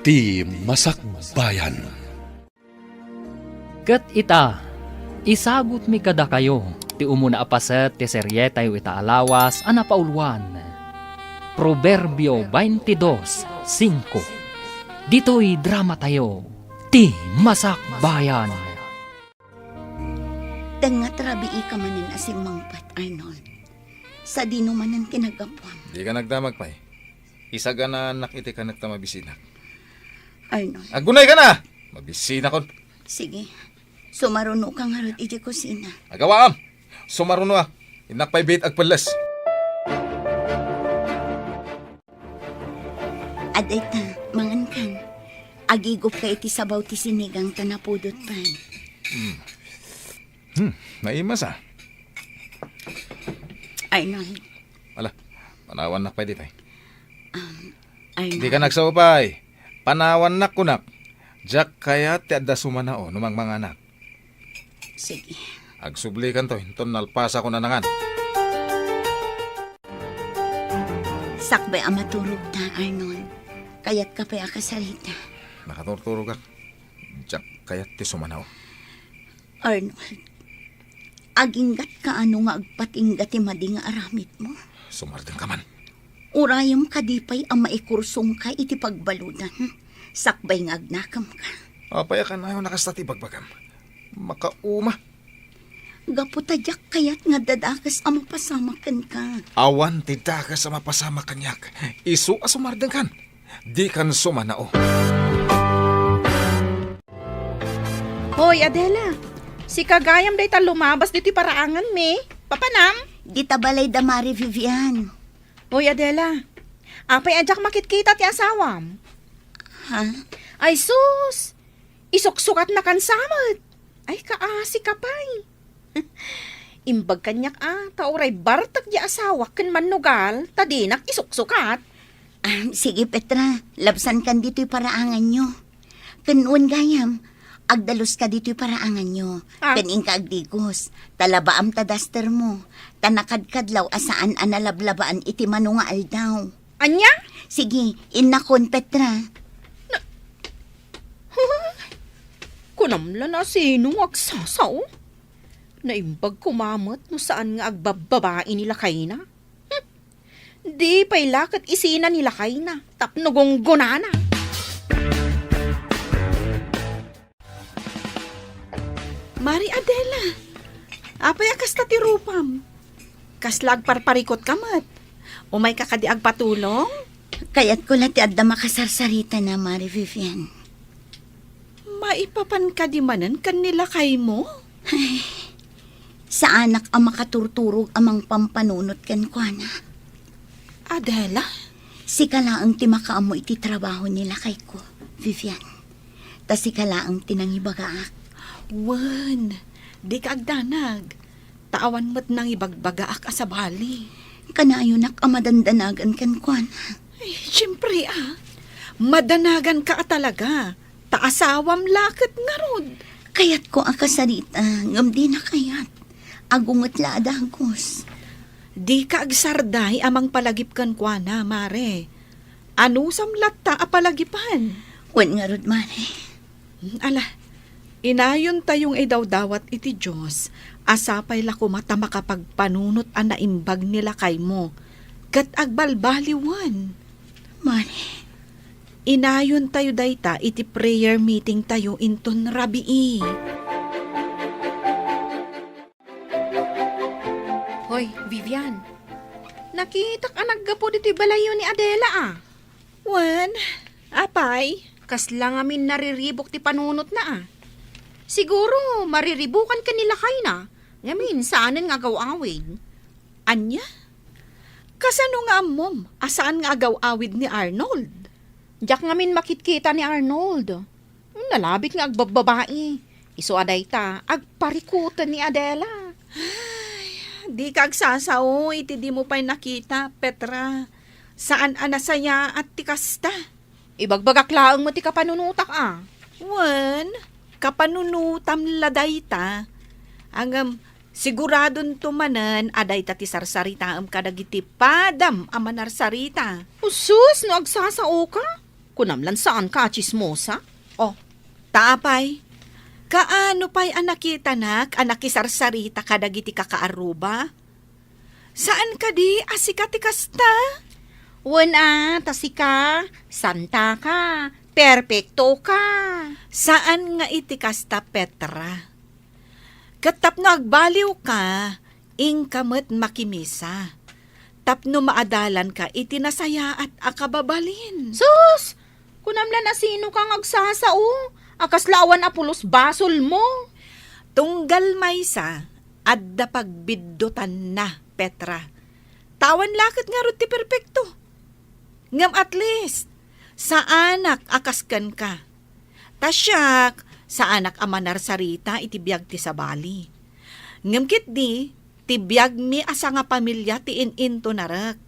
Ti Masakbayan. Kat ita, isagot mi kada kayo, ti umuna apaset ti serye tayo ita alawas, anapaulwan. Proverbio 22:5. Dito'y drama tayo, ti Masakbayan. Dangat rabi ka manin asim mangpat, Arnold. Sa dino manan kinagapwam. Di ka nagdamag pa eh. Isaga na anak iti ka nagtamabisinak. Arnold, Agunay ka na! Mabisina kon. sige. Sumaruno kang harot iti kusina. Agawaam! Sumaruno ah. Inak pa'y bait agpalas. Aday ta, mangan kan. Agigop ka iti sabaw ti sinigang tanapudot pan. Naimas ah. Arnold, Ala, panawan nak pa'y di pa'y. Arnold. Di ka nagsawapay. Panawan nak kunak. Jack kaya ti adda sumanao numang mga anak. Sige. Agsubli kan to. Hinton nalpasa ko na nangan. Sakbay ang maturog ta, Arnold. Kaya't ka pa akasalita. Nakaturturo ka. Jack kaya ti sumanao. Arnold, aginggat ka ano nga agpatinggat ti madi nga aramid mo. Sumardeng ka man. Urayam kadipay ang maikursong ka iti pagbaludan. Sakbay nga agnakam ka. Apaya ka na yung nakastati bagbagam. Makauma. Gaputadyak kayat nga dadakas ang mapasamakan ka. Awan ti daga sa mapasama kanyak. Isu asumardeng kan. Di kan sumanao. Hoy, Adela. Si Kagayam day ta lumabas dito paraangan me. Papanam? Di tabalay damari, Vivian. Hoy, Adela. Apay ajak makitkita ti asawam. Ha? Ay sus! Isuksukat na kansamot. Ay kaasi kapay. Imbag kanyak tauray bartag di asawa ken manugal, tadinak isuksukat. Sige, Petra. Labsan kan dito'y paraangan nyo. Kanuan gayam. Agdalos ka dito'y paraangan nyo. Kaning ka agdigos. Talabaam tadaster mo. Tanakadkadlaw asaan analablabaan iti manunga aldaw. Anya? Sige, inakon, Petra. Kunamla na sinong agsasaw. Naimbag kumamot no saan nga agbababae nila kay na. Di pa'y lakat isina nila kay na. Tapnogong gunana. Mari Adela, apay akas ta ti rupam. Kaslag parparikot kamat. Umay ka kadi agpatulong? Kaya't ko lati adda makasarsarita na, Mari Vivian. Maipapan ka di manan kanila kay mo? Sa anak ang makaturturog amang pampanunot kan kwa na. Adela? Si kalaang ti makaamo iti trabaho nila kay ko, Vivian. Ta si kalaang tinangibagaak. Wan, di ka agdanag. Taawan mo't nang ibagbagaak asabali. Kanayunak ang madandanagan kan kwa na. Ay, siyempre madanagan ka talaga. Taasawam lakit nga rod. Kaya't ko akasarita, ngam di na kayat. Agungot la adagos. Di ka agsarday amang palagip kan kwa na, mare. Ano samlat ta apalagipan? Wan nga rod, Mari. Ala, inayon tayong idawdawat iti Diyos, asapay lako mata makapagpanunot ang naimbag nila kay mo. Kat agbalbaliwan. Mari, Inayon tayo dayta iti prayer meeting tayo inton rabii. Hoy, Vivian. Nakita ka naggapo dito balayo ni Adela Wan, apay? Kaslang amin nariribok ti panunot na Siguro, mariribukan ka nila kay na. Ngamin, saanan nga gaw-awid? Anya? Kasano nga mom? Asaan nga agaw-awid ni Arnold? Diyak ngamin makitkita ni Arnold. Nalabit nga agbababae. Iso aday ta, agparikutan ni Adela. Di ka agsasaw, iti di mo pa'y nakita, Petra. Saan anasaya at tikasta? Ibagbagaklaang mo ti kapanunutak Wan, kapanunutam laday ta. Angam, siguradon tumanan, aday ta ti sarsarita kadagiti padam amanarsarita. Usus, no agsasao ka? Kunamlan saan ka, chismosa? Oh, taapay. Kaano pa'y anakita nak, anakisarsarita kadagiti kakaaruba? Saan ka di, asikati kasta? Wana, tasika, santa ka, perpekto ka. Saan nga iti kasta, Petra? Katapno agbaliw ka, ingkamot makimisa. Tapno maadalan ka, iti nasaya at akababalin. Sus! Kunamlan na sino kang agsasao? Akaslawan apulos basol mo. Tunggal maysa, adda pagbiddutan na, Petra. Tawan lakit nga ron ti perpekto. Ngam at least, sa anak akaskan ka. Tasyak, sa anak amanar sarita itibiyag ti sabali. Ngam kit di, tibiyag mi asa nga pamilya ti in-into narak.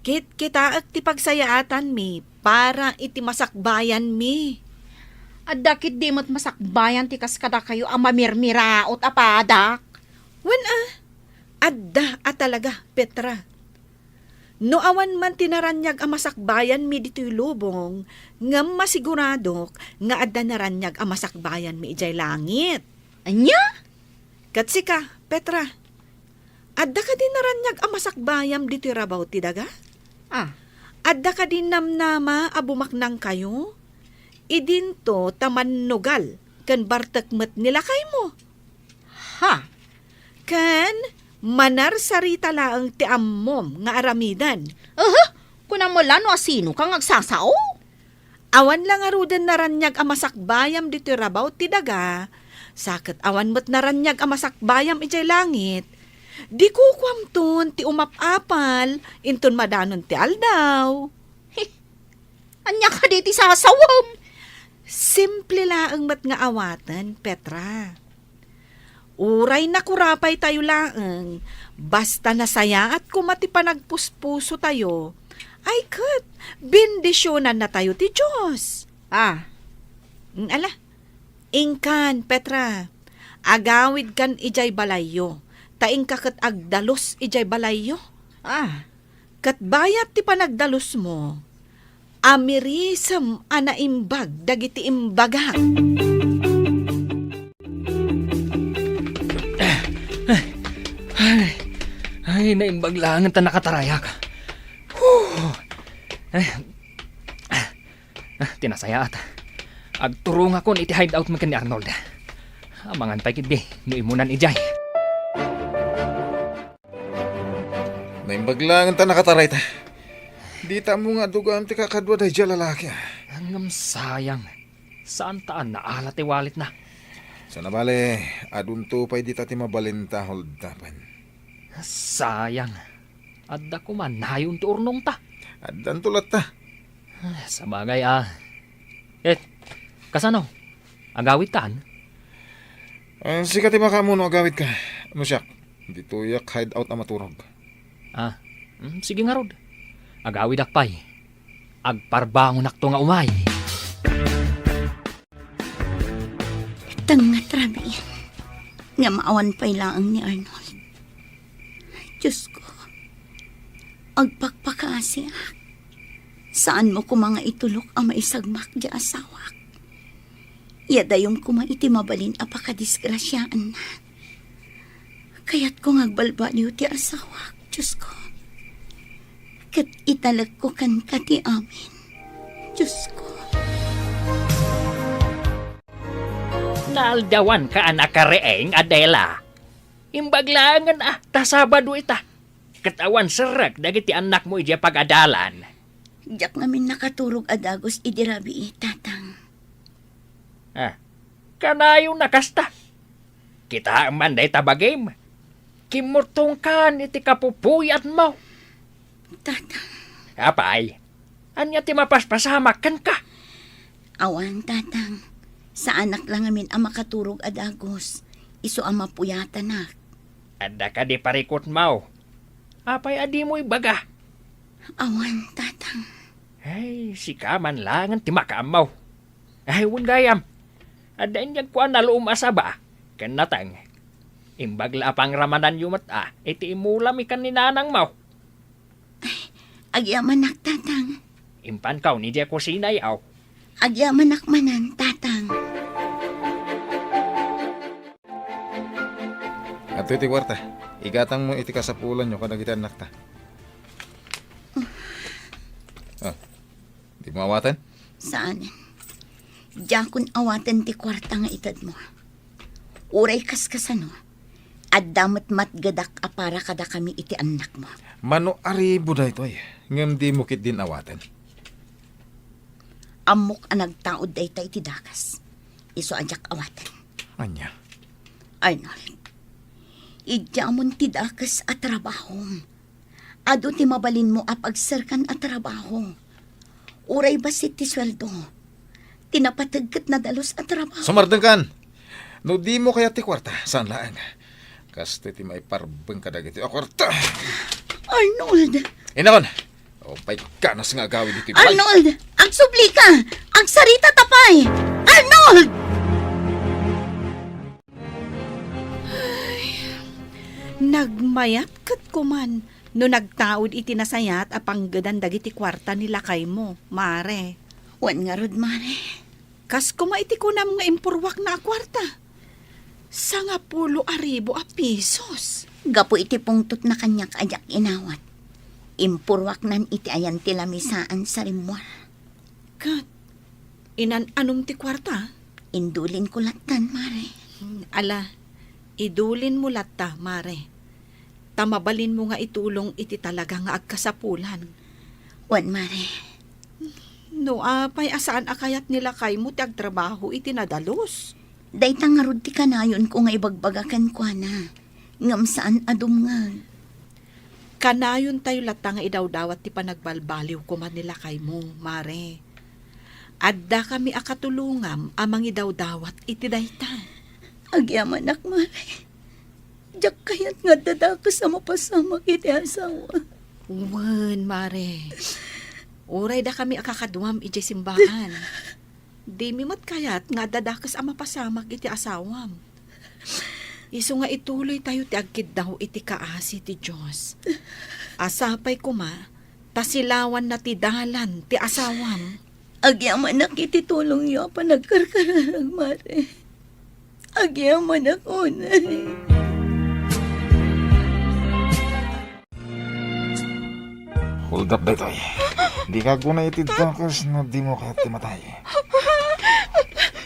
Kit kita ti pagsayaatan mi, para iti masakbayan mi. At dakit di mo't masakbayan ti kaskada kayo ang mamirmiraot apadak. Adda at talaga, Petra. No awan man tinaranyag ang masakbayan mi dito'y lubong, ngam masiguradok nga adda naranyag ang masakbayan mi ijay langit. Anya? Katsika, Petra, adda ka din naranyag ang masakbayam dito'y rabaw ti daga? Ah, Adda ka din namnama abumaknang kayo? Idinto tamannugal, kan bartakmet nila kay mo. ha? Kan manar sarita laang ti ammom nga aramidan. Kunam mo lano asino kang agsasao? Awan lang arudan naranyag ang masakbayam dito rabaw ti daga. Sakit awan mo't naranyag ang masakbayam ijay langit. Di ko kwamton ti umapapal, inton madanon ti aldaw. Anya ka di ti sasawam? Simple laang mat nga awatan, Petra. Uray na kurapay tayo laang, basta nasaya at kumati pa nagpuspuso tayo, ay kat, bendisyonan na tayo ti Diyos. Ah, Ala, ingkan, Petra, agawid kan ijay balayo, taing kakat agdalos ijay balayo. ah. Kat bayat ti panagdalos mo, amirisam anaimbag dagiti imbaga. Ay, naimbag lang ta nakatarayak. Whew. Tinasaya at agturong ako iti hideout man ni Arnold. Amangan pa kid di, nuimunan ijay. Naimbaglangan ta nakataray ta. Di ta mo nga dugaan ti kakadwa dahi dya lalaki. Hanggang sayang. Saan taan naala ti walit na? Sa nabale, adunto pa'y di ta ti mabalinta holdapan. Sayang. Adda ko man, nayon ti urnong ta. Addan tulat ta. Sa bagay kasano? Agawit taan? Sikat ti makamuno agawid ka. Ano siya? Di tuyak hideout na maturog. Sige nga rod. Agawid akpay. Agparbangon akto nga umay. Tangat rabi. Nga maawan pa'y laang ni Arnold. Diyos ko, agpakpakasiak. Saan mo ko mga itulok ang maisagmak di asawak? Yadayong ko maiti mabalin apakadisgrasyaan na. Kaya't ko ngagbalbaliw ti asawak, Diyos ko. Kat italag ko kan kati amin, Diyos ko. Naaldawan ka anak kareeng, Adela. Imbaglangan tasabado ita. Katawan serak dagiti anak mo ija pag-adalan. Diyak namin nakaturog adagos idirabi tatang. Kanayo nakasta. Kita man day tabagim. Kimurtungkan iti kapupuyat mo. Tatang, Apay, anya ti mapaspasamak kan ka. awan tatang. Sa anak lang amin ang makaturog adagos. Iso ang mapuyatan na. Ada ka di parikot mo. Apay adi mo ibaga. Awan tatang. Ay, si kaman langan ti makamaw. Ay, gayam. Ada inyag ko na luumasa ba? Kanatang. Imbagla pang ramadan yumat iti imulam ikan ni nanang mo. Agyaman nak tatang. Impan kaw ni Diya kusina yaw. Agyaman akmanan, tatang. Ato iti kwarta. Igatang mo iti kasapulan nyo kada kita anak ta. Di mo awatan? Saan? Diyan awatan ti kwarta nga itad mo. Uray kaskasano. At damat matgadak apara kada kami iti anak mo. Mano aribo da ito ay. Ngam di mo kit din awatan. Amok ang nagtaod da iti dakas. Iso ajak awatan. Anya? Arnold, idyamon ti dakas at trabahom. Ado ti mabalin mo apagsarkan at trabaho. Uray basit ti sweldo. Tinapatagkat na dalos at trabaho. Sumardeng kan! No di mo kaya ti kwarta. Saan laang? Kasto ti may parbeng kadagiti o kwarta. Arnold! Inakon! O pa'y kanas nga gawin dito. Balay. Arnold! Ang subli ka! Ang sarita tapay! Arnold! Nagmayat kat kuman no nagtaod iti nasayat apang gadan dagiti kwarta nila kay mo, mare. Wan nga rod, mare. Kas kuma iti kunam nga impurwak na kwarta. Sa nga 10,000 pesos. Gapo iti pungtot na kanyak ajak inawat. Impurwak nan iti ayan ti lamisaan sa rimwar. Kat, anong ti kwarta? Indulin ko latan, mare. Ala, idulin mo latta, mare. Tamabalin mo nga itulong iti talaga nga agkasapulan. Wan, mare. No, apay asaan akayat nila kay mo ti agtrabaho iti nadalos. Daytang nga rod ti kanayon ko nga ibagbagakan ko na. Ngam saan adum nga. Kanayon tayo latta nga idawdawat ti panagbalbaliw kuman nila kay mo, mare. Adda kami akatulungam amang idawdawat iti dayta. Agyaman ak, mare. Diyak kayat nga dadakas sa mapasamak iti asawa. Wan, mare. Uray da kami akakaduam iti simbahan. Di mi mat kayat nga dadakas ang mapasamak iti asawam. Isu nga ituloy tayo ti agkid daw iti kaasi ti Diyos. Asapay kuma, tasilawan na ti dalan ti asawam. Agyaman ak iti tulong yo pa nagkarkararag, mare. Agyaman ak unay. Hold up dito ay. Di ka guna itid takas na di mo kaya timatay.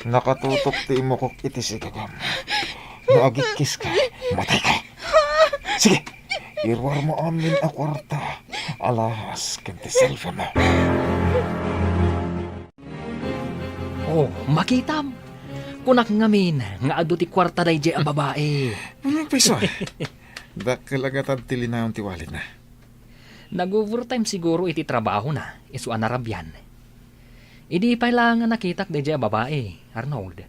Nakatutok ti mo kok itis ikagam. No agikis ka, matay ka. Sige, irwar mo amin a kwarta. Alahas kanti cellphone mo. Oh, makitam. Kunak ngamin nga adu ti kwarta day a babae. Anong piso ay? Dakalagatan tilinaon ti walit na. Nag-overtime siguro iti trabaho na, isu anarabyan. Idi pa lang nakitak de a babae, Arnold.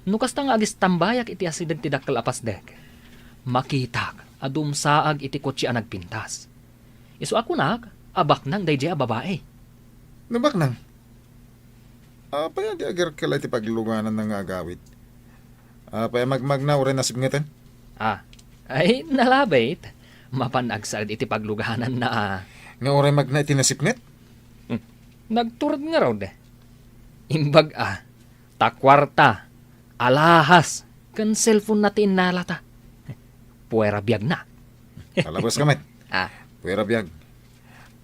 Nukas ta nga agis tambayak iti asident ti dakkel apasdek. Makitak, adum saag iti kotse a nagpintas. Isu ako nak, abak nang de a babae. Nabak nang? Apaya di agar kala iti paglunganan ng agawit. Apaya magmagnaw rin nasibngitan? Ay, nalabait. Mapanagsaad iti paglugahanan na Nga oray magna iti nasipnet? nagturad nga raw de. Imbag takwarta, alahas, kan cellphone natin nalata. Puwera biyag na. Kalabas kamit. Ah, Pwera biyag.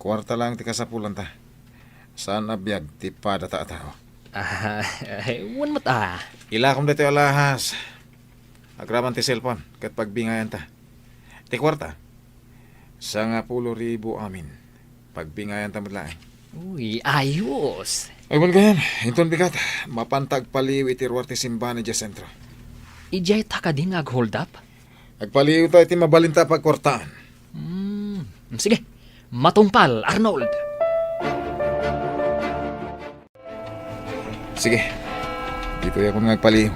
Kwarta lang ti kasapulan ta. Saan na biyag ti padata atao? Wan mat Ilakom dito alahas. Agraman ti cellphone kat pagbingayan ta. Ti kwarta. Sa nga 10,000 amin. Pagbingayan ta matlaan. Uy, ayos. Ay man ganyan. Hinton bigat. Mapantag paliw iti ruwar ti simbahan di sentro. Ijay ta ka din ag-hold up? Agpaliw ta iti mabalinta pagkwartaan. Sige, matungpal, Arnold. Sige. Dito ako nga agpaliw.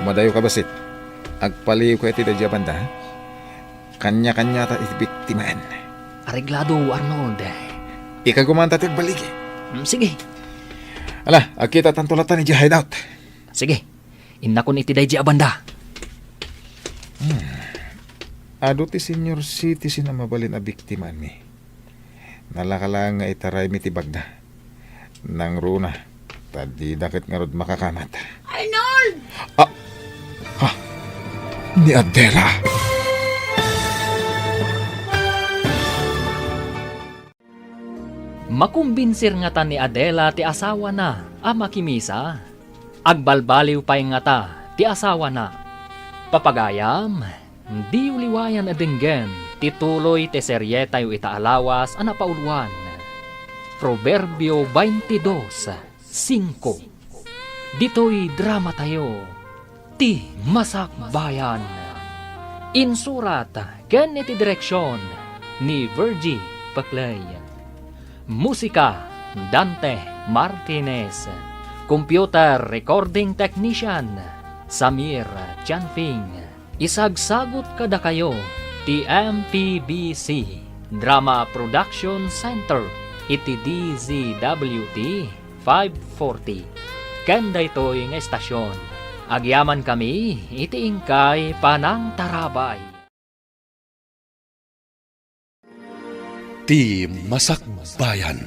Umadayo ka basit. Agpaliw ko iti dadya banda. Kanya-kanya ta iti biktimaan. Areglado, Arnold. Ika gumanta ti agbaligi. Sige, Ala, agkita tantulatan ni hideout. sige. Inakon iti day banda. Ado ti senior citizen na mabalin a biktiman mi. Nalakalang nga itaray mi ti bagda. Nang runa, tadi dakit nga rod makakamat. Arnold! Ni Adela. Makumbinsir nga ta ni Adela ti asawa na, ama kimisa. Agbalbaliw pa'y nga ta, ti asawa na. Papagayam, di uliwayan adenggen, tituloy ti seryeta yu itaalawas anapauluan. Proverbio 22:5. Dito'y drama tayo, ti masakbayan. Insurat, ken iti direksyon, ni Virgie Paclay. Musika, Dante Martinez. Computer Recording Technician, Samir Chanfing. Isagsagot kada kayo, ti MPBC Drama Production Center, iti DZWT 540. Kanda ito'y nga estasyon. Agyaman kami, iti ingkay panang tarabay. Ti Masakbayan.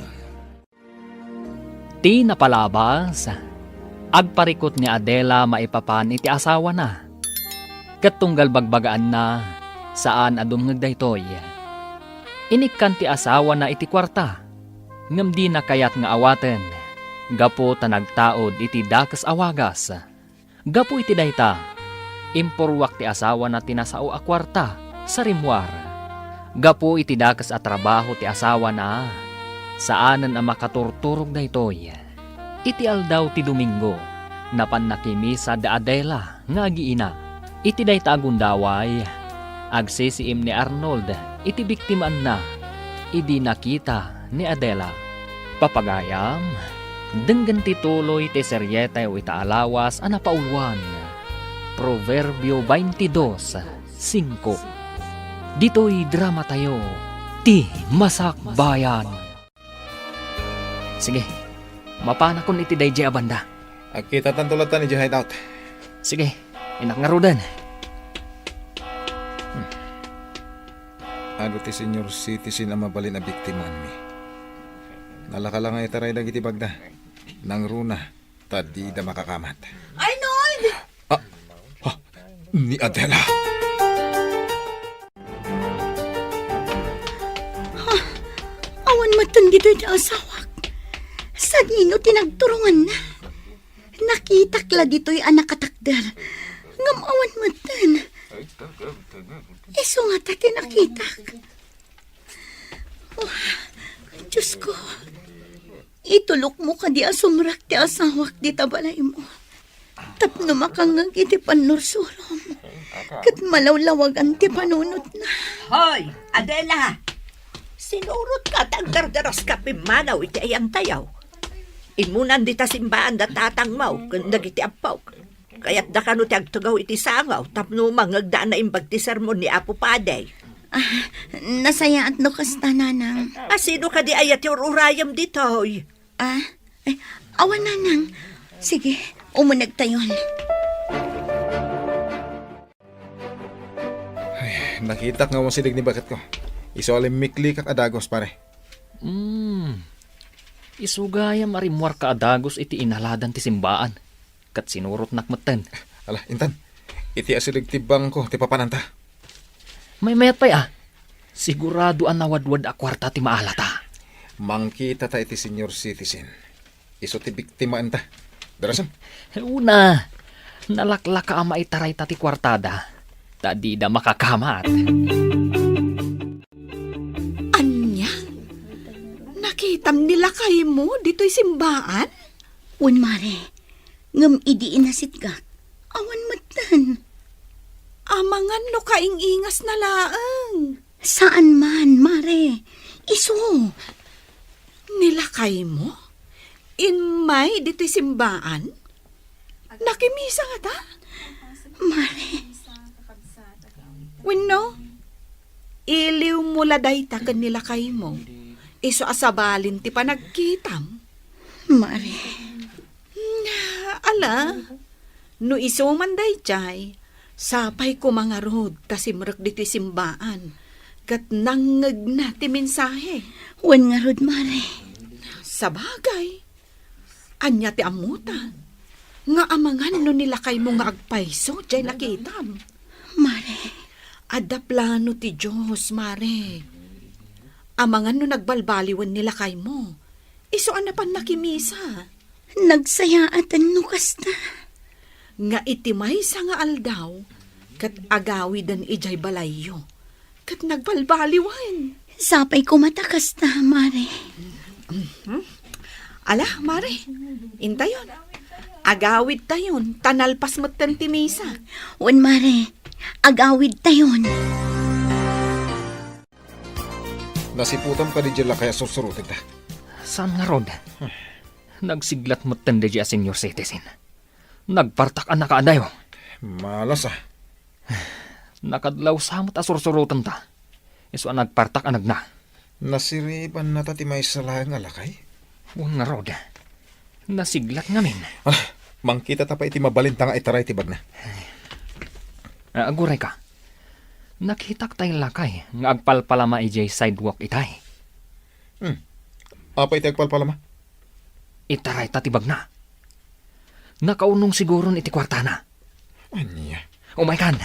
Ti napalabas, agparikot ni Adela maipapan iti asawa na. Katunggal bagbagaan na, saan adumngag daytoy. Inikkan ti asawa na iti kwarta, ngam di na kayat nga awaten. Gapo tanagtaod iti dakas awagas. Gapo iti dayta, impurwak ti asawa na tinasao a kwarta sa rimwar. Gapo iti dakas a trabaho ti asawa na, saanan ang makaturturog daytoy. Iti aldaw ti Domingo, napan nakimisa da Adela nga agiina. Iti dayta agundaway, agsisiim ni Arnold, iti biktimaan na, idi nakita ni Adela. Papagayam, denggan tituloy ti seryeta yu itaalawas anapauluan. Proverbio 22:5. Dito'y drama tayo, ti masakbayan. Sige, mapanakon iti dayjay abanda. Agkita tantulatan ni hideout. Sige, inak nga rodan. Ano ti senior citizen ang mabalin na biktiman mi. Nalaka lang nga itaray dagiti bagda. Nang runa, tadi da makakamat. Arnold! Ni Adela. Awan matan dito yung asawak. Sa nino tinagturungan na. Nakitakla dito yung anak katakder. Ngam awan matan. Iso nga tati nakitak. Oh, Diyos ko. Itulok mo ka di asumrak ti asawak di tabalay mo. Tapno makangag iti panursurom. Kat malawlawagan ti panunot na. Hoy, Adela! Sinurot ka tagdardaras ka pimanaw iti ayang tayaw. Imunan di ta simbaan da tatang mau, kanda iti apaw. Kaya't da kano ti agtugaw iti sangaw, tapno mangagdaan na imbag ti sermon ni Apo Paday. Nasaya at no kasta nanang. Sino ka di ayat yung urayam dito, hoy? Awan nanang. Sige, umunag tayon. Nakita nga mo silig ni bakit ko. Isolim mikli kak adagos pare. Isugayam arimwar ka adagos iti inaladan ti simbaan. Kat sinurot nakmeten. Ala, Intan. Iti asilig ti bangko ti papananta. May mayat pa'y sigurado ang nawadwad a kwarta ti maalata. Mangkita ta iti senior citizen. Iso ti biktimaan ta. Darasan? Una, nalaklaka ang maitaray ta ti kwartada. Tadi da makakamat. Anya? Nakitam nila kayo mo dito'y simbaan? Un mare, ngam idi inasit ka. Awan matan. Amangan no kaingingas na laang. Saan man, mare? Iso. Nilakay mo? Inmay dito'y simbaan? Nakimisa nga ta? Mare, Wenno? Iliw mo laday ta kan nilakay mo. Iso asabalin ti panagkitam. mare. Ala, no iso man day jay, sapay ko mga rod tasimrak dito'y simbaan. Kat nangag na ti mensahe. Wan nga rod, mare. Sa bagay, Anya ti amuta. Nga amangan no nila kay mo nga agpayso, jay nakitam. Mare, Adda plano ti Diyos, Mare. Amangan no nagbalbaliwan nila kay mo. Isuan na pan nakimisa. nagsayaatan no kasta. Nga itimay sa nga aldaw, kat agawi dan ijay balayo. Kat nagbalbaliwan. Sapay ko mata kasta, Mare. Ala, Mare, intayon. Agawid tayon, tanalpas mo't timisa. Wan, Mare, agawid tayon. Nasiputam ka di dyan kaya susurutin ta. Saan nga rod? Nagsiglat mo tanda dya senior citizen. Nagpartak ang nakaadayo. Malas ah. Nakadlaw samot asursurutan ta. Iso ang nagpartak ang nagna. Nasiriban na ta ti may salang alakay. Un nga rod. Nasiglat ngamin. Mangkita ta pa iti mabalinta nga itaray ti bagna. Aguray ka. Nakitak tayo lakay nga agpalpalama ijay sidewalk itay. Apa iti agpalpalama? Itaray tatibag na. Nakaunong siguro iti kwartana. Anya? Umaykan,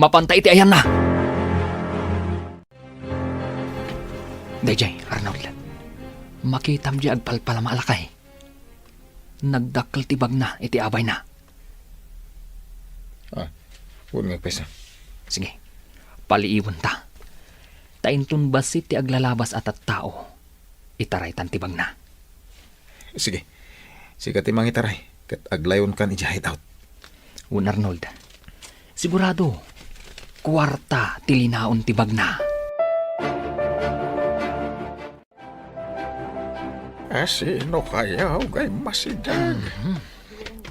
mapantay iti ayan na. Dayjay, Arnold. Makitam di agpalpalama alakay. Nagdakkel tibag na iti abay na. Huwag nga pesa. Sige, paliiwan ta. Taintun basit ti aglalabas at tao. Itaray tan tibag na. Sige. Sige ti mangitaray. Kat aglayon kan ijahit out. Un Arnold, sigurado, kwarta tilinaon tibag na. Sino kayaw kay masidag?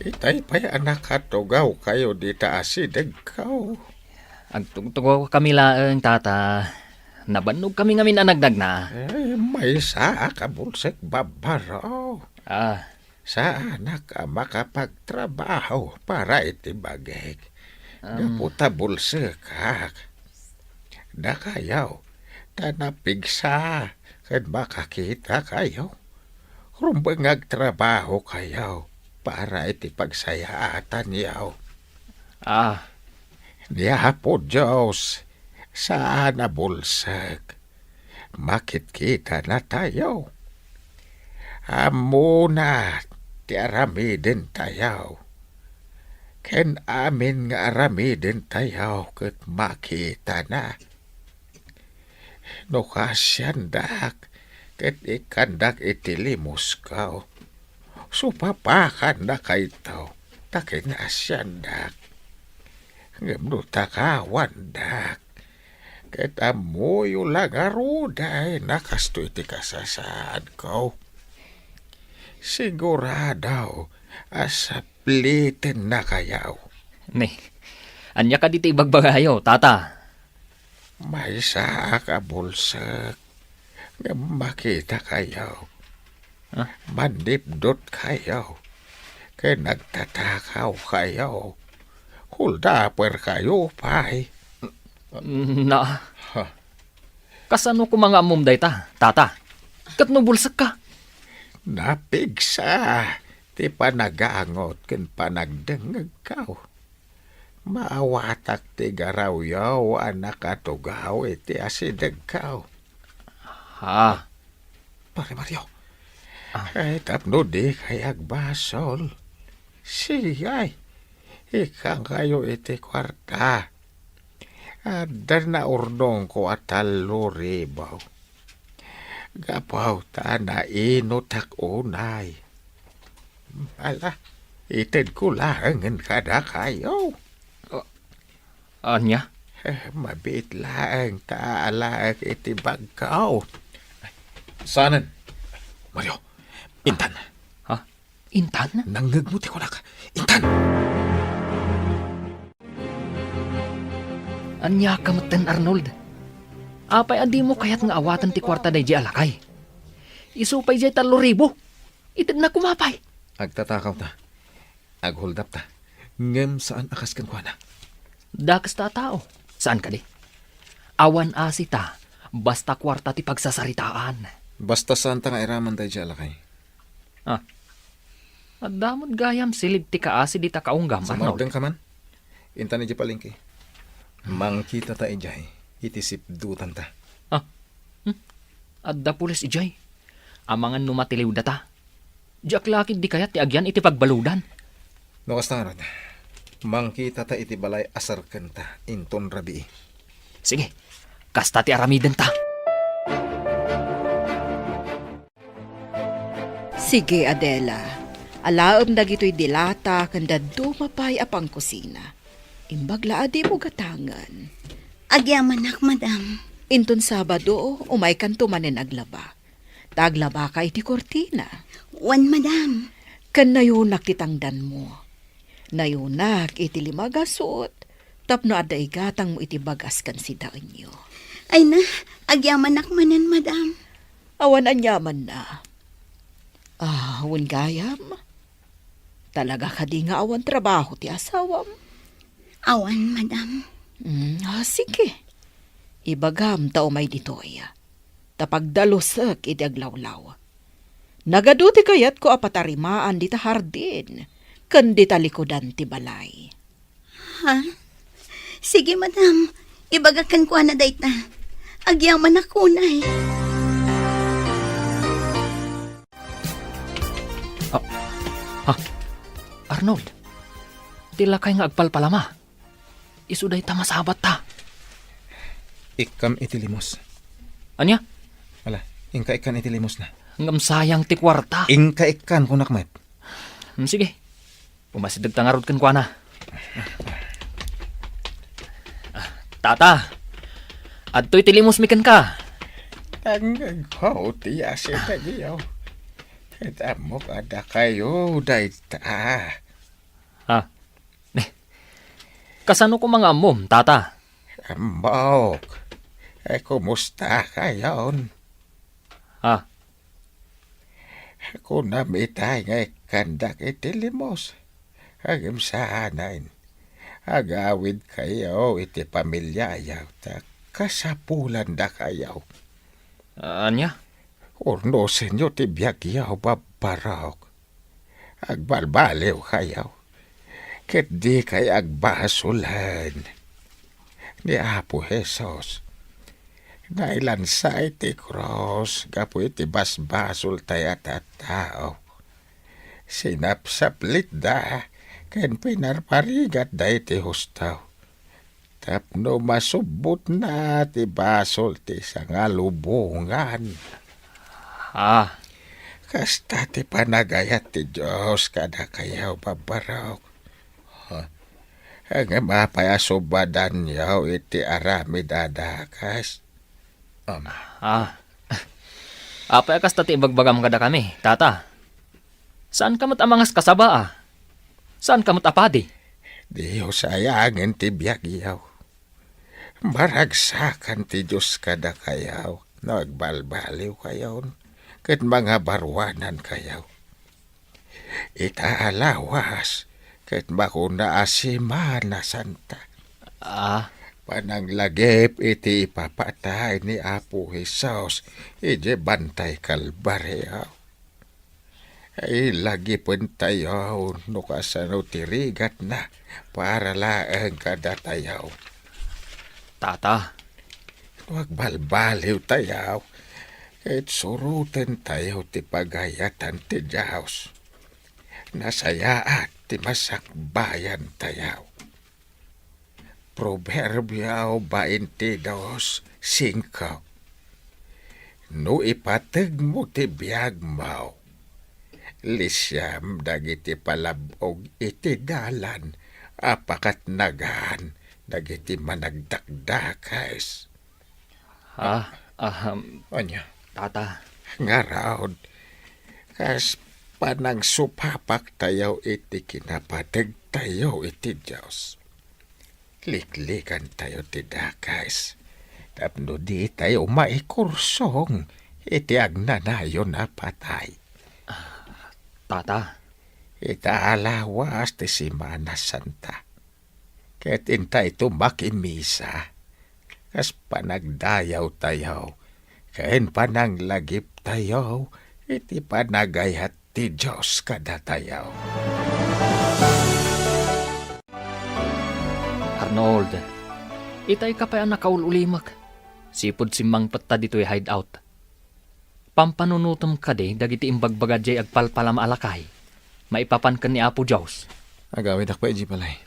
Itay pa'y anak katugaw kayo di taasidag kaw. Agtugtugaw kami laeng tata. Nabanog kami ngamin na nagdag na. May saa kabulsek babaraw. Sa anak ka makapagtrabaho para itibagay. Gaputa bulsek kak. Da kayaw, tanapigsa, kad makakita kayo. Rumbangag trabaho kayaw para itipagsayaatan yaw. Diya po Diyos, saan na bulsag? Makit-kita na tayo. Amuna, ti aramidin tayo. Ken amin nga aramidin tayo kat makita na. No kasyandak, ket ikandak itilimos kao. Supapakan na kayo, takin asyandak. Ngamno takawandak. Ket amoy ulang aruday, nakasto iti kasasaan ko. Siguradaw, asaplitin na kayaw. Ne, anya ka diti ibagbagayo, tata. May saa ka bulsak. Nga makita kayaw. Mandipdot kayaw. Kaya nagtatakaw kayaw. Huldaper kayo, pay. Na, kasano ko mga amumday ta, tata? Kat nubulsak ka. Napigsa. Ti panagangot ken panagdengeg kaw. Maawatak ti garaw yaw anak atugaw iti asideg kaw. Pare Mario. Ay tapno di kayag basol. Siyay. Ikang kayo iti kwarta. Adar na urdong ko at taluribaw. Gapaw ta na inutak unay. Ala, ited ko lahangan kada kayo. Anya? Mabit lang taalaag iti bagkaw. Saanan? Mario, Intan. Intan? Nanggagmuti ko na ka. Intan! Anya ka maten Arnold. Apay adi mo kayat nga awatan ti kwarta day di alakay. Isupay di 3,000. Itid na kumapay. Agtatakaw ta. Aghuldap ta. Ngem saan akas kan kwa na? Dakas ta tao. Saan ka di? Awan asita. Basta kwarta ti pagsasaritaan. Basta saan ta nga iraman tayo dyan, lakay. At damod gayam silid ti kaasi di ta kaunggam, Arnold. Sumardang ka man. Intan ni palengke. Mangkita ta ijay. Itisip dutan ta. At da pulis ijay. Amangan numatiliw data. Diyak lakid di kayat ti agyan iti pagbaludan. No kastarad. Mangkita ta iti balay asar kanta inton rabi. Sige, kasta ti aramiden ta. Sige, Adela. Alaom dagito'y dilata kanda dumapay apang kusina. Imbagla adi mo gatangan. Agyaman ak, madam. Inton Sabado, umay kan tumanin aglaba. Taglaba ka iti kortina. Wan, madam. Kan nayunak titangdan mo. Nayunak iti limagasot. Tapno aday gatang mo iti bagas kan si daanyo. Ay na, agyaman ak manan, madam. Awan anyaman na. Awan gayam. Talaga ka di nga awan trabaho ti asawam. Awan, madam. Sige. Ibagam tao may ditoy. Tapagdalusak iti aglawlaw. Nagaduti kayat ko apatarimaan di ta hardin. Kandi talikodan ti balay. Ha? Sige, madam. Ibagakan ko na dayta. Agyaman ako na eh. Arnold, tila kay nga agpalpalama. Isuday ta masabat ta. Ikam itilimos. Anya? Wala, ingka ikan itilimos na. Ngam sayang ti kwarta. Ingka ikan kunakmet. Sige, umasidag tangarod kan kwa na. Tata, adto'y tilimos mikan ka. Ang ti asin tagiyaw. Kita mo kada kayo, dayta. Kasano ko mga amom, tata? Ambok. Kumusta kayon? Kung namitay nga ikandak itilimos. Agim sanain. Agawid kayo iti pamilya yaw. Kasapulan da kayo. Anya? Urnosin nyo ti biyag yaw babarok. Agbalbaliw kayo. Ket di kay agbasulan. Ni Apo Jesus. Nailansa iti cross. Gapo iti basbasul tayat at tao. Sinapsaplit da. Ken pinarparigat da iti hustaw. Tapno masubot na ti basol ti sangalubungan. Kasta ti panagayat ti Diyos kada kayaw babarok. Ang mapayasobadan yaw iti arami dadakas. Apay kasta ti ibagbagam kada kami, tata. Saan kamot amangas kasaba Saan kamot apadi? Diyo sayangin ti biyag yaw. Maragsakan ti Diyos kada kayaw. Nagbalbaliw kayaw. Ket mga barwanan kayaw. Itaalawas. Ket bakuna asimana santa. Pananglagip iti ipapatay ni Apo Jesus. Ije bantay kalbaryaw. Ay lagi pun tayo no kasano tirigat na para laeng kada tayaw. Tata. Huwag balbaliw tayaw. Kahit suruten tayo ti pagayatan ti Diyos. Nasayaat ti masakbayan tayaw. Proverbio 22:5. No ipateg mo ti biyag mo. Lisyam dagiti palabog iti dalan. Apakat nagaan dagiti managdakdakais. Anya? Tata. Ngaraod, kas panang supapak tayo iti kinapateg tayo iti Diyos. Liklikan tayo ti dakais. Tapno di tayo maikursong iti agnanayo na patay. Tata. Itaalawas ti Simana Santa. Ket intay tumakimisa. Kas panagdayaw tayo. Kain pananglagip tayo. Iti panagayat ti Diyos kadatayaw. Arnold, itay ka pa ang nakaululimak. Sipod simang patta dito'y hideout. Pampanunutom ka de, dagiti imbagbaga jay agpalpalam alakay. Maipapan ka ni Apo Diyos. Agawid ak pa iji palay.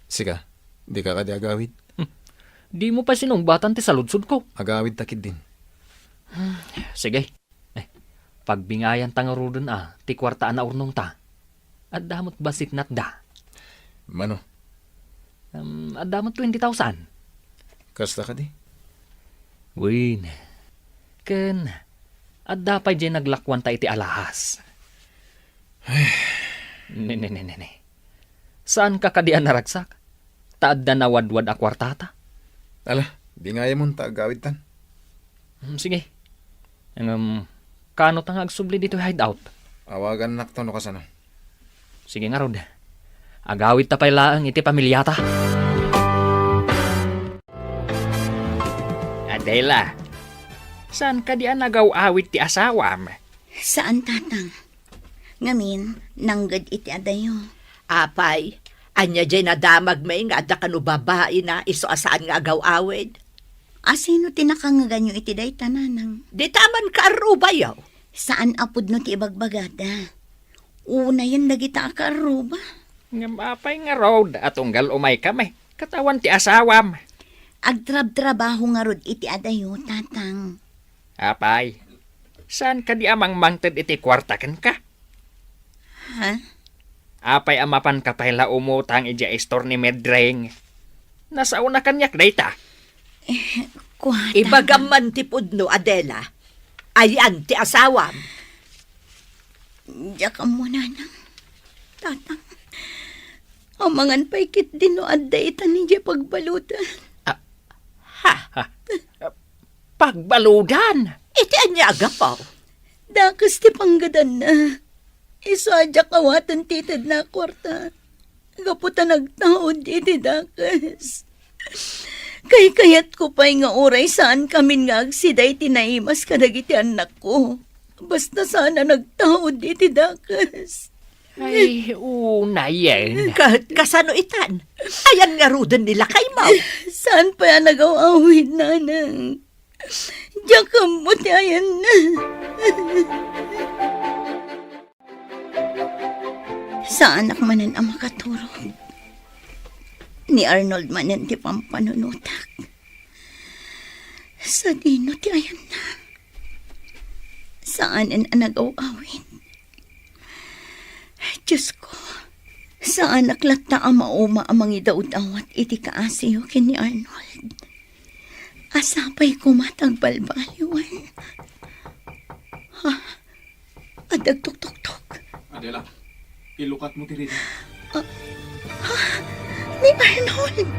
Sika, di ka kadi agawid. Di mo pa sinungbatan ti saludsod ko. Agawid takid din. Sige. Pagbingayan tangarudon ti kwartaan na urnong ta. At damot basit nat da. Mano, At damot 20,000. kasta ka di? Win. Ken, at dapay dyan naglakwan ta iti alahas. Ne. Saan ka kadian naragsak? Taad na nawadwad a kwartata? Ala, di nga mo ta agawid tan. Sige. Kano tang agsubli dito hideout? Awagan nakto no kasano. Sige nga rod. Agawid ta pay laang iti pamilyata. Adela, saan ka diyan nagaw-awit ti asawam? Saan, tatang? Ngamin, nanggad iti adayo. Apay, anya dyan nadamag may nga da kanu babae na iso asaan nga agaw-awid. Asino tinakangaganyo iti day tananang? Di taman ka arubayaw. Saan apod no ti ibagbagada? Una yan dagita akaruba. Ngapay nga road at unggal umay kami. Katawan ti asawam. Agtrab-trabaho nga rod iti adayo, tatang. Apay, saan ka di amang mangted iti kwartakan ka? Ha? Apay amapan ka pala umutang iti store ni Medring. Nasa una kanyak data. Kuwata. Ibagaman ti pudno, Adela. Ayan ti asawam. Diya ka muna nang. Tatang. Amangan pa'y kit din no adda itan ni diya pagbalutan. Pagbaludan! Iti anya agapaw. Dakas ti panggadan na. Isadya kawatan titid na kwarta. Gaputa nagtaod iti dakas. Kayat ko pa'y nga oray saan kami nga agsiday tinaimas kadagiti anak ko. Basta sana nagtaod iti dakas. Ay, una yan. Kasano itan? Ayan nga rudan nila kay Mau. Saan pa yan nag-awawid, nanang? Diyan ka mo ayan na. Sa anak manan ang makaturog. Ni Arnold manan ti pampanunutak. Sa dino ti ayan na. Saan ang nag-awawid? Diyos ko, saan naklata ang mauma amang idaw-dawat iti kaasiyo kin ni Arnold? Asapay ko matagbalbaliwan. Ha? Adagtok-tok-tok. Adela, ilukat mo tiri. Ni Arnold!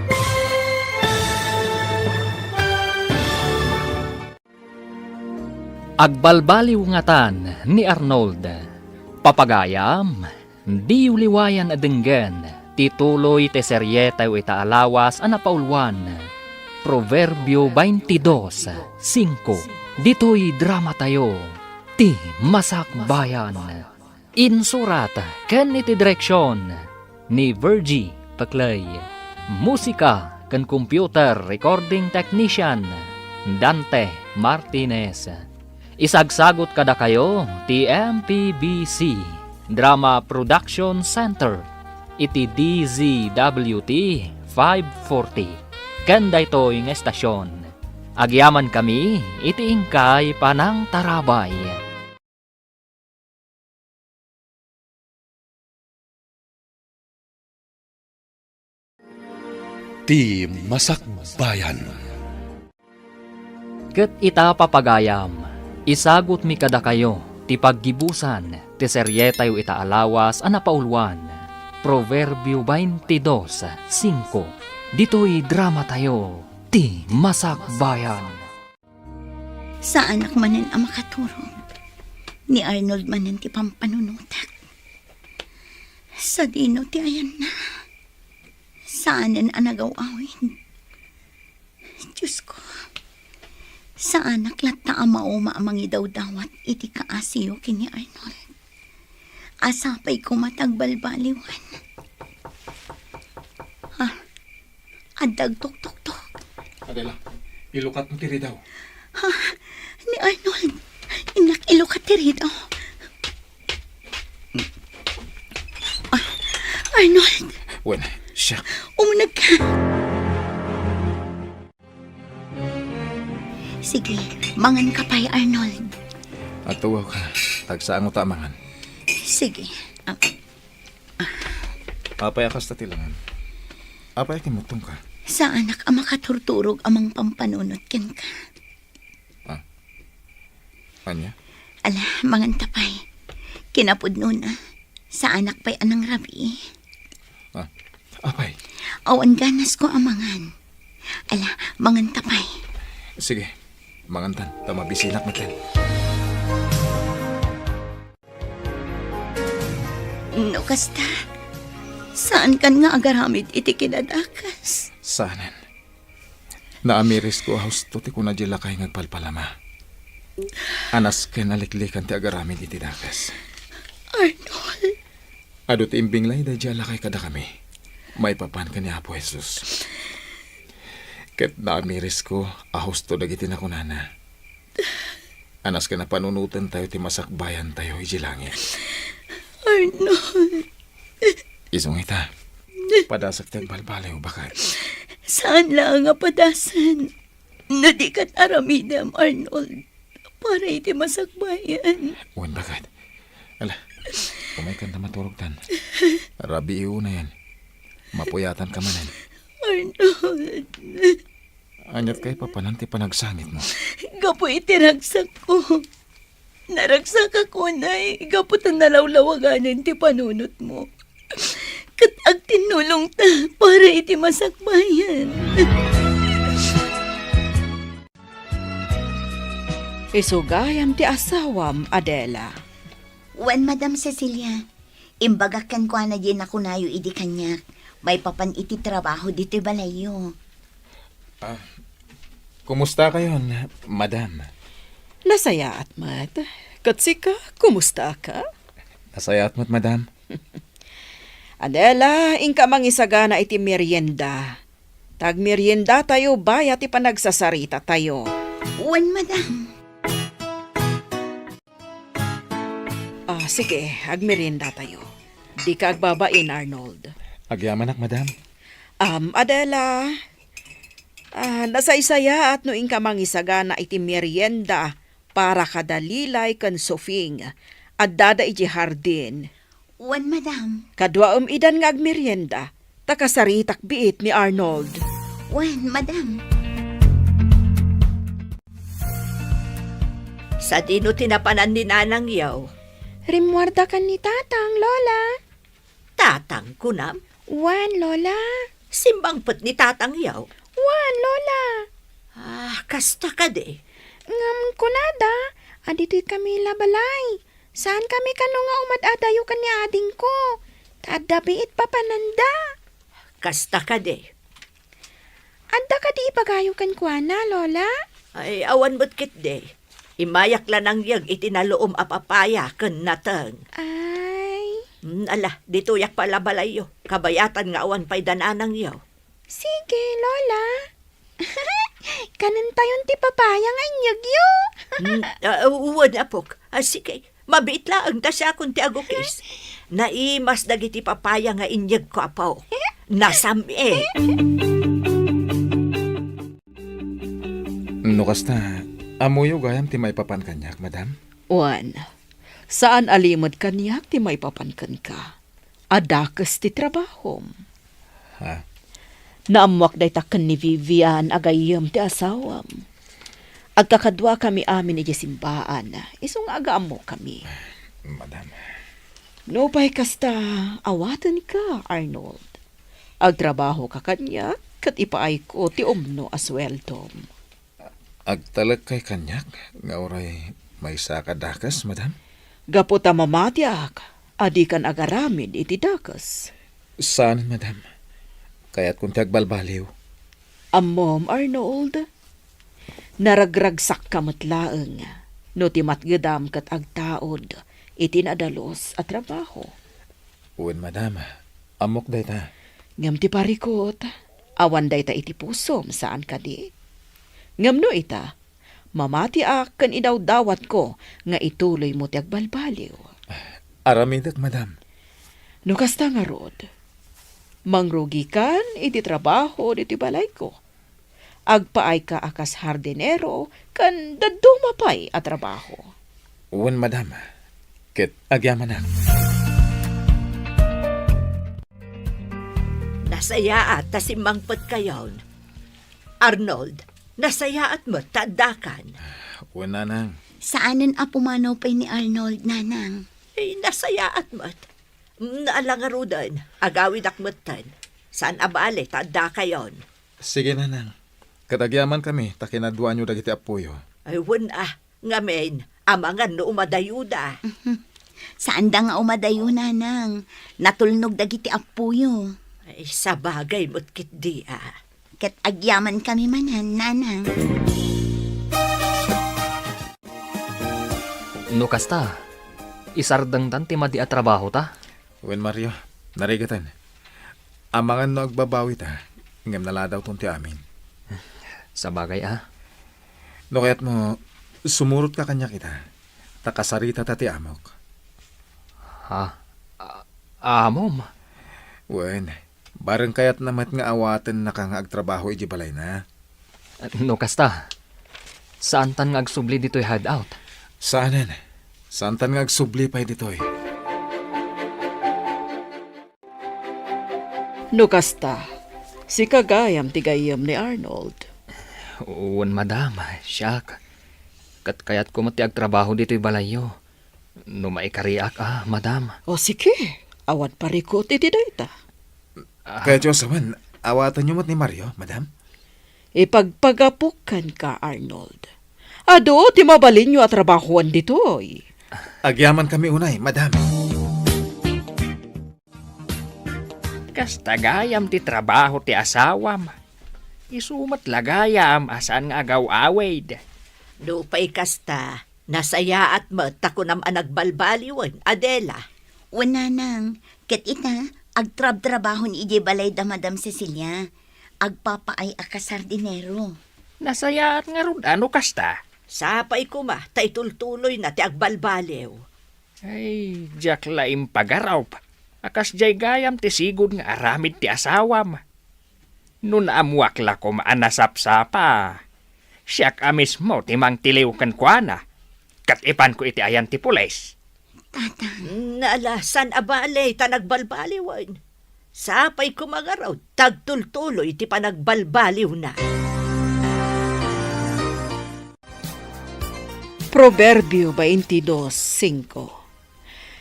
Agbalbaliw nga tan ni Arnold. Papagayam, di uliwayan adenggan, tituloy te seryeta o itaalawas anapaulwan. Proverbio 22:5. Dito'y drama tayo, ti masakbayan. Insurat ken iti direksyon ni Virgie Paclay. Musika ken computer recording technician Dante Martinez. Isagsagot kada kayo ti MPBC Drama Production Center iti DZWT 540 kanda ito'y nga estasyon. Agyaman kami iti ingkay panang tarabay. Ti Masakbayan. Ket ita papagayam, isagot mi kada kayo ti paggibusan ti seryetayo itaalawas anapaulwan. Proverbio 22:5. Dito'y drama tayo, ti masakbayan. Sa anak manan ang makaturog. Ni Arnold manan ti pampanunutak. Sa dino ti ayan na. Saanan ang nagawawin? Diyos ko. Sa anak lata ang mauma amang idawdawat iti kaasiyo kini Arnold. Asapay ko matagbalbaliwan. Ha? Adag tok-tok-tok. Adela, ilukat mo tiri daw. Ni Arnold. Inak ilukat rito. Arnold, Wen, siya. umunag ka. Sige, mangan ka pa'y Arnold. At tuwaw ka, tagsaan mo tamangan. Sige. Apay akas ta tilangan. Apay kimutong ka. Sa anak ang makaturturog amang pampanunot ken ka. Anya? Ala, mangan tapay. Kinapudno na. Sa anak pa'y anang rabi. Apay. Awan ganas ko amangan. Ala, mangan tapay. Sige, mangantan. Tamabisinak natin. No, kasta. Saan kan nga agaramid iti kinadakas? Saanan? Naamiris ko husto ti kuna jila kay ngagpalpalama. Anas ken naliklikan ti agaramid iti dakas. Arnold. Adot imbing lay da jala kay kada kami. May papan ka ni Apo Jesus. Ket naamiris ko husto dagiti na kunana. Anas ka na panunutan tayo ti masakbayan tayo iti langit. Arnold. Isong ita. Padasak tiyang balbalay o bakit? Saan lang nga padasan? Na di kat aramidam, Arnold. Para iti masakbayan. Uwan bakit? Ala, kumay ka na matulog tan. Rabi iyo na yan. Mapuyatan ka manan. Arnold. Anyat kay papananti panagsangit mo. Gapo itiragsak ko. Naragsak ako na gaputan nalawlawaganan ti panunot mo. Kat ag tinulong ta para iti masakbayan. Isugayam ti asawam, Adela. Wan, Madam Cecilia. Imbagakan ko na din ako nayo idi kanyak. May papan iti trabaho dito balayo. Kumusta kayo, madam? Nasaya at mat. Katsika, kumusta ka? Nasaya at madam? Adela, ingka mangisagana iti merienda. Tag merienda tayo baya ti panagsasarita tayo. Wan, Madam. Sige, agmerienda tayo. Di ka agbabain, Arnold. Agyamanak, madam? Adela, nasaysaya at no ingka mangisagana iti merienda para kadalilay kan sofing at dada iti hardin. Wan, Madam. Kadwa idan nga agmerienda, takasaritak biit ni Arnold. Wan, Madam. Sa dino tinapanan ni Nanang Yaw. Rimwarda kan ni Tatang, Lola. Tatang ko na. Wan, Lola. Simbang put ni Tatang Yaw. Wan, Lola. Kasta ka de. Ngam kunada, adito'y kami labalay. Saan kami kano nga umad-adayo kan ni ading ko? Tadabiit pa pananda. Kasta ka de. Adda ka di ipagayo kan kuana, Lola? Ay, awan mo't kit de. Imayak lang ang yag itinaloom apapaya kan natang. Ay, Ala, dito yak pala balayo. Kabayatan nga awan pa'y dananang yaw. sige, Lola. Kanan tayon ti papaya nga inyagyo. Uwan apok. Sige, mabiit lang ta siya kung ti agukis. Naimas dagiti papaya nga inyag ko apaw. Nasami. No kasta, amuyo gayam ti may papan kanyak, madam? Wan, saan alimod kanyak ti may papankan ka? Adakas ti trabahom. Ha? Naamwak day takan ni Vivian agayam ti asawam. Agkakadwa kami amin iti simbaan. Isong agaam mo kami. Madam. No pa'y kasta, awatan ka, Arnold. Agtrabaho ka kanya, kat ipaay ko ti umno asweltom. Agtalag kay kanyak, nga oray may sakadakas, madam? Gaputa mamatiak, adi kan agaramid iti dakas. Saan, madam? Kaya't kung tagbalbaliw. Ammom, Arnold. Naragragsak kamat laeng. No ti matgedam kat agtaod, iti nadalos at trabaho. Uwan, madam. Amok day ta. Ngam ti parikot, awan day ta iti pusom saan ka di. Ngam no ita, mamati kan idawdawat ko nga ituloy mo ti agbalbaliw. Aramidak, madam. No kasta nga rod, mangrugi kan iti trabaho iti balay ko. Agpaay ka akas hardinero kan dadumapay at trabaho. Uwan, madam. Ket agyaman na. Nasaya at tasimangpot kayon. Arnold, nasaya at mo tadakan. Uwan, nanang. Saanan a pumanaw pa ni Arnold, nanang? Nasaya at mo. Naalangarudan, agawid akmutan. Saan abale, tada kayon. Sige, nanang. Katagyaman kami, takinadwa nyo dagiti apuyo. Ay, ngamen, amangan no umadayuda. Saan da nga umadayo, nanang? Natulnog dagiti apuyo. Ay, sa bagay mo't kitdi Ket agyaman kami manan, nanang. No kasta, isardang ti madi at trabaho ta. Uwan, Mario. Narigatan. Amangan no agbabawi ta. Ngam naladaw tunti amin. Sa bagay No kaya't mo, sumurot ka kanya kita. Takasarita ta ti amok. Amom. Uwan, bareng kaya't namat nga awatan na kang agtrabaho iji balay na. No kasta, saan tan nga agsubli dito'y hideout? Saanan? Saan tan nga agsubli pa ditoy? No kasta, si kagayam tigayam ni Arnold. Uwan, madam. Siyak. Kat kaya't kumati agtrabaho dito'y balayo. No maikariak madam. O sige, awat parikot iti dayta. Kaya Josawan, awatan nyo mo't ni Mario, madam? Ipagpagapukan ka, Arnold. Ado, ti mabalin nyo at trabahuan ditoy. Agyaman kami unay, madam. Kastagayam ti trabaho ti asawam. Isumat lagayam asan nga agaw-awid. Lupay kasta, nasaya at mo takunam anagbalbaliwan, Adela. Uwan, nanang. Ket ita, agtrab-trabahon iji balay da Madam Cecilia. Agpapaay akas hardinero. Nasayat nga ron ano kasta? Sapay ko tay tultuloy na ti agbalbaliw. Ay, jak laim pagaraw pa. Akas jay gayam ti sigod nga aramid ti asawam. Nun amuak la ko maanasap-sapa. Siyak amis mo ti mang tiliw kan kuana. Kat ipan ko iti ayan ti pulis. Naalasan abale ta nagbalbaliwan. Sapay ko magaraw, tagtultuloy ti panagbalbaliw na. Proverbio 22:5.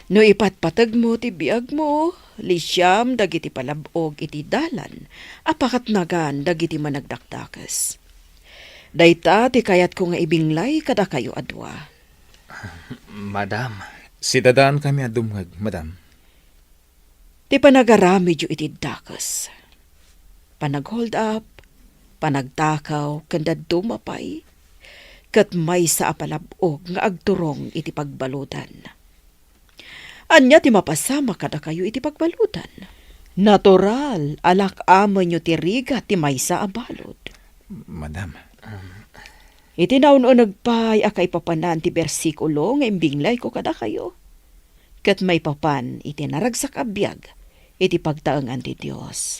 No ipatpatag mo ti biag mo, lisyam dagiti palabog iti dalan, apakat nagan dagiti managdakdakas. Dayta ti kayat ko nga ibinglay kada kayo adwa. Madam, Si dadaan kami adumhag, madam. Ti panagarami iti dakas. Panag-hold up, panagtakaw, kanda dumapay, kat may sa apalabog nga agturong iti pagbalutan. Anya ti mapasama kada kayo iti pagbalutan. Natural, alak amo nyo ti riga ti may sa abalod. Madam. Iti naununagpay akay papanan ti bersikulo nga imbinglay ko kada kayo. Kat may papan iti naragsak abiyag iti pagtaengan ti Dios.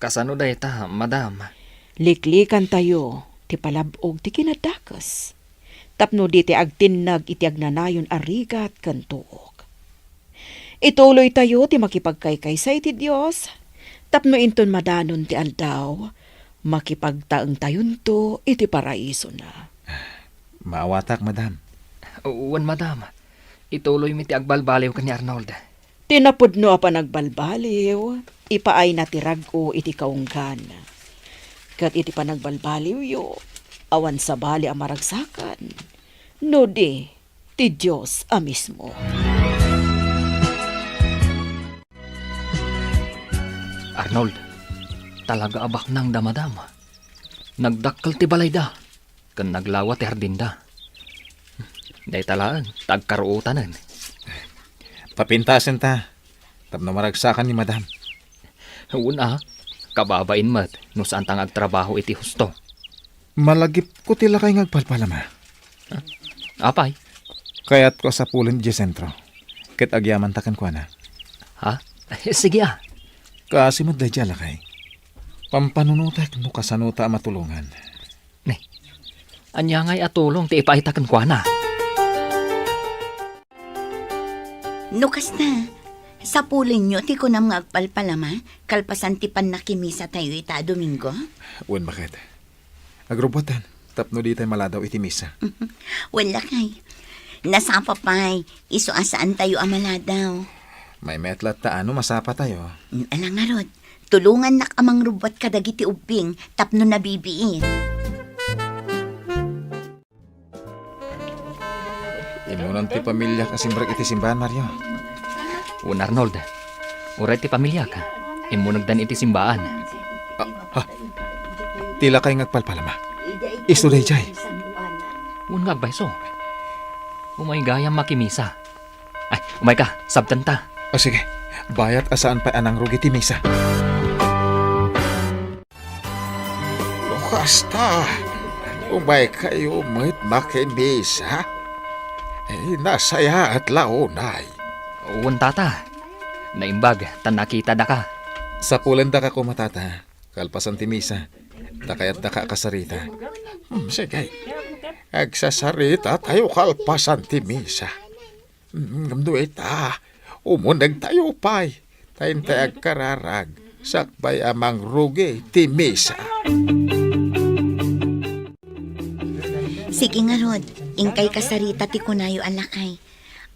kasano dayta, madam? Liklikan tayo ti palabog ti kinadakas. Tapno di ti agtinnag iti agnanayon arigat ken tuok. Ituloy tayo ti makipagkaykaysay ti Dios. Tapno inton madanon ti aldaw, makipagtaeng tayon to iti paraiso na. Maawatak, madam. Uwan, madam. Ituloy mi ti agbalbaliw ka ni Arnold. Tinapudno pa nagbalbaliw, ipaay na ti rag-o iti kaunggan. Kat iti pa nagbalbaliw yo, awan sa bali ang maragsakan. No di, ti Diyos a mismo. Arnold, talaga abak nang damadama. Nagdakkel ti balay da, kan naglawa ti hardin da. Day talaan, tagkaruutanan. Papintasin ta. Tapno maragsakan ni madam. Una, kababain mat, no saan tang agtrabaho iti husto. Malagip ko tila kay ngagpalpalama. Apay, Kaya't ko sa pulin di sentro. Ket agyaman takan ko na. ha? Sige ah. Kasi mo dahil lakay. Pampanunutak no kasanuta matulungan. Anya ngay atulong ti ipaitakan kwa na. Nukas na. Sa pulin nyo, ti ko na mga agpalpalama, kalpasan ti pan nakimisa tayo ita Domingo. Wen bakit? Agrubotan. Tapno di tayo maladaw iti misa. Wala kay. Nasapa pa'y, iso asaan tayo amaladaw. May metlat ta ano masapa tayo. Alang nga rod, tulungan nak amang rubot kadagiti ubing, tapno nabibiin. Imunan ti pamilya kasimbrak iti simbahan, Mario. Un Arnold, uray ti pamilya ka. Imunagdan iti simbaan. Tila kay ngagpalpalama. Isto day jay. Un ngagbayso. Umay gayam makimisa. Ay, umay ka, sabtan ta. O sige, bayat asaan pa anang rugi ti misa. Lukas ta. Umay kayo mo't makimisa. Nasaya at launay. Un tata. Naimbag, tan nakita da ka. Sa pulan da ka kumatata. Kalpasan ti misa. Dakayat da ka kasarita. Sige. Agsasarita tayo kalpasan ti misa. Gamduit ta. Umunag tayo pa'y. Tayin tayo agkararag. Sakbay amang rugi ti misa. Sige nga rod, ingkay kasarita ti kunayo alakay.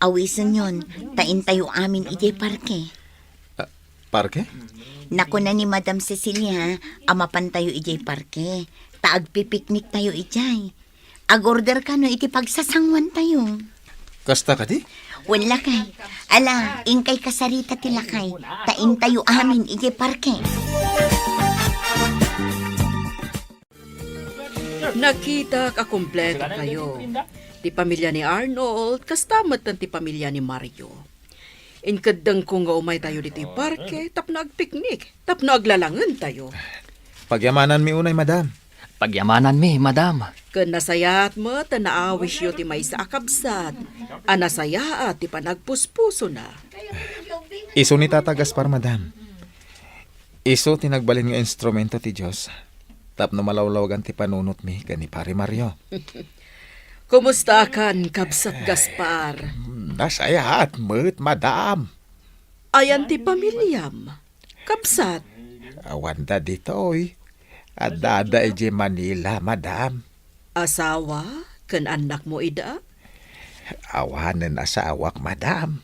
Awisan yon, tain tayo amin iti parke. Parke? Naku na ni Madam Cecilia, amapan tayo iti parke. Taagpipiknik tayo ijay. Agorder ka no iti pagsasangwan tayo. Kasta ka di? Wala kay. Ala, ingkay kasarita ti lakay. Tain tayo amin iti parke. Nakita ka kompleto kayo. Ti pamilya ni Arnold, kastamat ng ti pamilya ni Mario. Inkadang kung nga umay tayo dito parke, tapno agpiknik, tapno aglalangan tayo. Pagyamanan mi unay, madam. Pagyamanan mi, madam. Kan nasayaat mo, tanaawis yo ti may sa akabsat. Anasayaat ti panagpuspuso na. Iso ni Tata Gaspar, madam. Iso tinagbalin nga instrumento ti Diyos. Tapno malawlawagan ti panunot mi kani Pare Mario. Kumusta kan, Kabsat Gaspar? Nasaya at mo't madam. Ayan ti pamilyam. Kabsat, Awanda dito'y. At dada iji Manila, madam. asawa, kan anak mo ida? Awanan asawak, madam.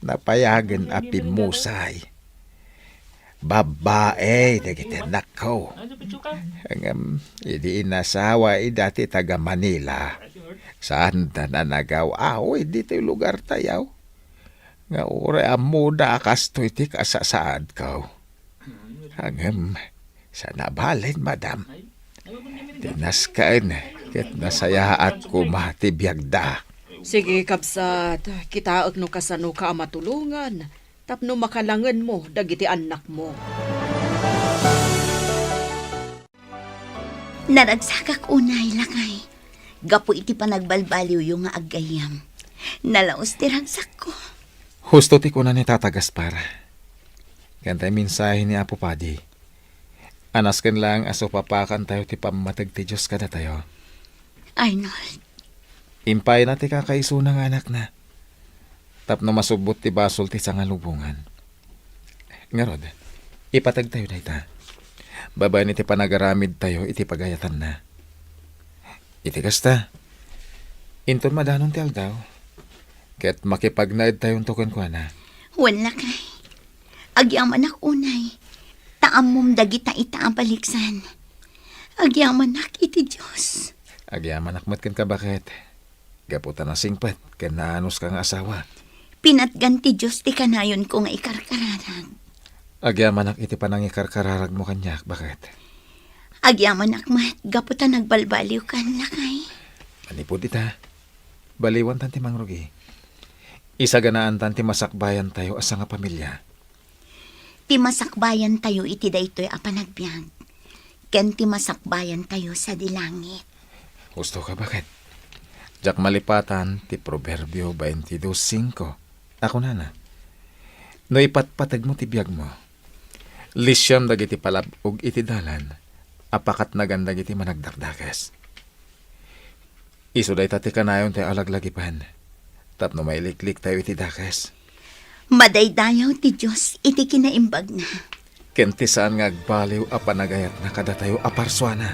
Napayagan apin musay. Babae, dagiti anak ko. Idi inasawa, dati taga Manila. Saan ta na nagaw? Aoy, dito yung lugar tayaw. Nga ure amuda kasto iti kasasaad ko. Hangam, sa nabalin, madam. Tinaskaan, ket nasaya at kumatibiyagda. Sige, Kabsat, kitaag no kasano ka matulungan. Tapno makalangan mo, dagiti anak mo. Naragsakak unay lakay. Gapo iti panagbalbaliw yung nga aggayam. Nalaos ti ragsak ko. Husto ti kuna ni Tata Gaspar. Kantay mensahe ni Apo Padi. Anasken lang aso papakan tayo ti pamatag ti Diyos kada tayo. Arnold, Impay na ti kakaiso ng anak na. Tapno masubot ti basol ti sangalubungan. Ngarod, ipatag tayo na ita. Baba ni ti panagaramid tayo iti pagayatan na. Iti kasta. Inton madanon ti aldaw. Ket makipagnaid tayong tukon ko na. wala kay. Agyaman ak unay. Taamom dagita ita ang baliksan. Agyaman ak iti Diyos. Agyaman akmat kan ka bakit? Gaputan na singpat, ken naanos kang asawa. Pinatgan ti Diyos ti kanayon ko nga ikarkararag. Agyaman ak iti panangikarkararag mo kanyak, bakit? Agyaman ak mat, gaputan nagbalbaliw kan lakay. Manipod ita. Baliwan tan ti mangrugi. Isa ganaan tan ti masakbayan tayo asa nga pamilya. Ti masakbayan tayo iti daytoy a panagbiag. Ken ti masakbayan tayo sa dilangit. Gusto ka bakit? Jak malipatan ti Proverbio 22:5. Ako na. No ipatpatag mo ti biyag mo. Lisyam dagiti palabog iti dalan. Apakat nagandag iti managdakdakas. Isuday tati kanayon tayo alaglagipan. Tapno mailiklik tayo iti dakas. Madaydayaw ti Diyos iti kinaimbag na. Kenti saan nga agbaliw a panagayat na kada tayo aparswana.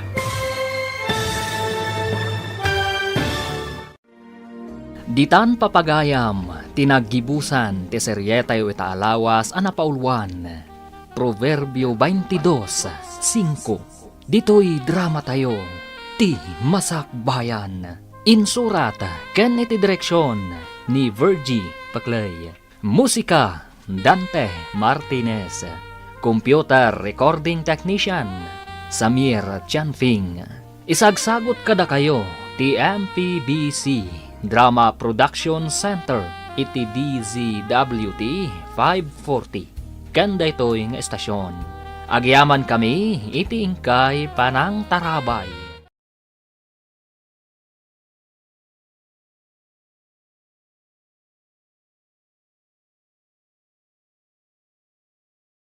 Ditan papagayam, tinaggibusan, ti seryetayo itaalawas, anapaulwan. Proverbio 22:5. Dito'y drama tayo, ti masakbayan. Insurat, ken iti direksyon, ni Virgie Paclay. Musika, Dante Martinez. Computer Recording Technician, Samir Chanfing. Isagsagot kada kayo, ti MPBC Drama Production Center, iti DZWT 540. Kanda ito'y nga estasyon. Agyaman kami, iti ingkay panang tarabay.